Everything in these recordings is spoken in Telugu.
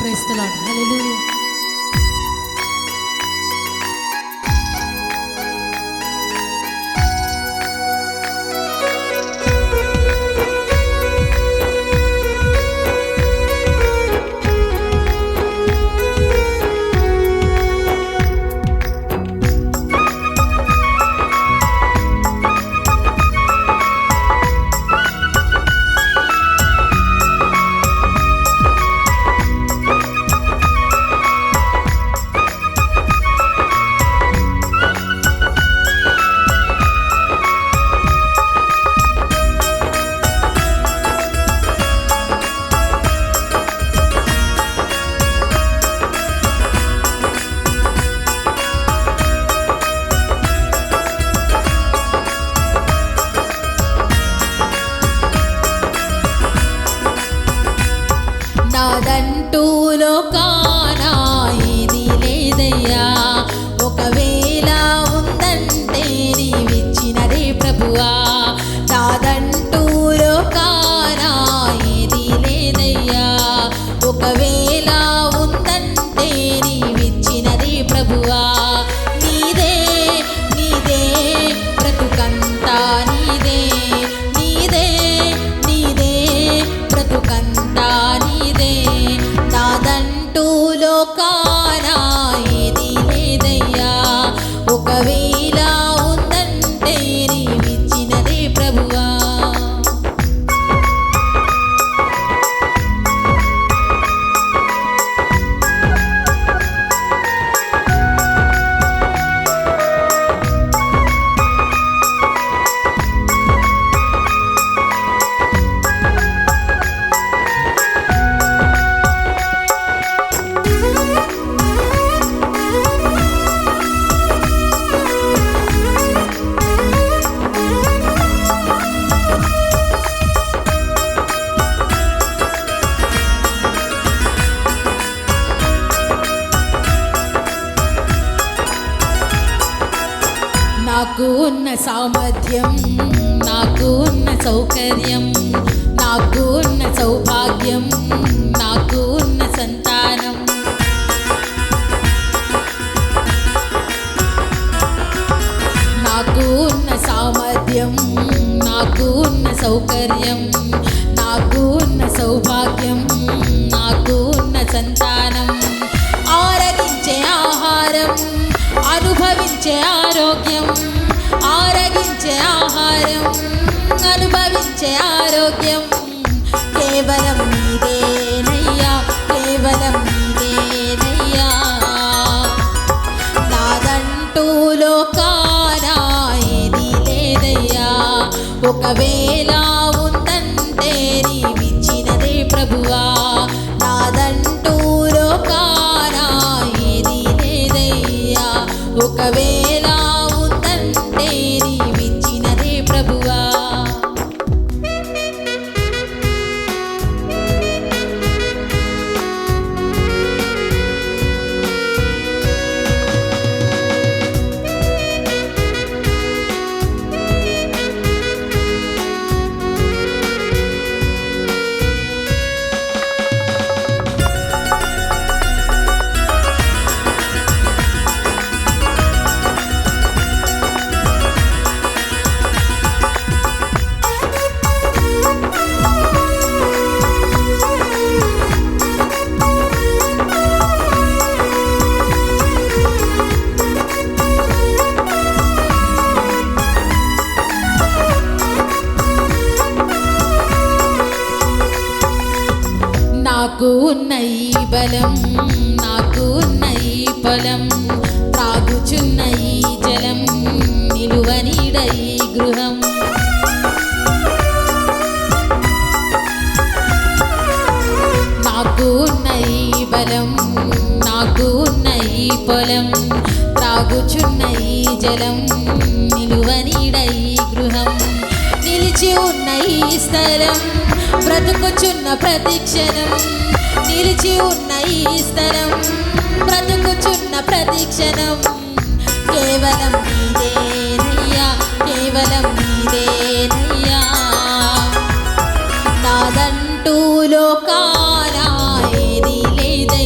Praise the Lord. హల్లెలూయా. నాదంటూ లోకాన ఏది లేదయ్యా, ఒకవేళ ఉందంటే నీవిచ్చినదే ప్రభువా. నాదంటూ లోకాన ఏది లేదయ్యా, ఒకవేళ ఉందంటే నీవిచ్చినదే ప్రభువా. నీదే నీదే బ్రతుకంతా నీదే, నీదే నీదే బ్రతుకంతా నీదే. నాదంటూ లోకాన ఏది లేదయ్యా, ఒకవేళ ఉందంటే నీవిచ్చినదే ప్రభువా. నాకు ఉన్న సామర్థ్యం, నాకు ఉన్న సౌకర్యం, నాకు ఉన్న సౌభాగ్యం, నాకు ఉన్న సంతానం, నాకు ఉన్న సామర్థ్యం, నాకు ఉన్న సౌకర్యం, నాకు ఉన్న సౌభాగ్యం, నాకు ఉన్న సంతానం, ఆరగించే ఆహారం, అనుభవించే ఆరోగ్యం, ఆరగించే ఆహారం, అనుభవించే ఆరోగ్యం, కేవలం నీదేనయ్యా, కేవలం నీదేనయ్యా. నాదంటూ లోకాన ఏది లేదయ్యా, ఒకవేళ ఉందంటే నీవిచ్చినదే ప్రభువా. నాదంటూ లోకాన ఏది లేదయ్యా, ఒకవేళ ఉందంటే నీవిచ్చినదే ప్రభువా. నాకు ఉన్న ఈ బలం, నాకు ఉన్న ఈ పొలం, త్రాగుచున్న ఈ జలం, నిలువనీడ ఈ గృహం, నాకు ఉన్న ఈ బలం, నాకు ఉన్న ఈ పొలం, త్రాగుచున్న ఈ జలం, నిలువనీడ ఈ గృహం, నిలిచి ఉన్న ఈ స్థలం, బ్రతుకుచున్న ప్రతిక్షణం, నిలిచి ఉన్న ఈ స్థలం, బ్రతుకుచున్న ప్రతిక్షణం, కేవలం నీదేనయ్యా, కేవలం నీదేనయ్యా. నాదంటూ లోకాన ఏది లేదయ్యా,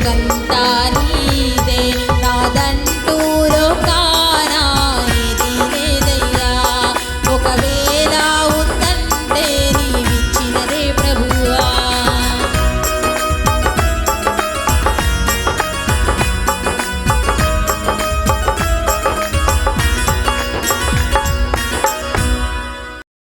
బ్రతుకంతా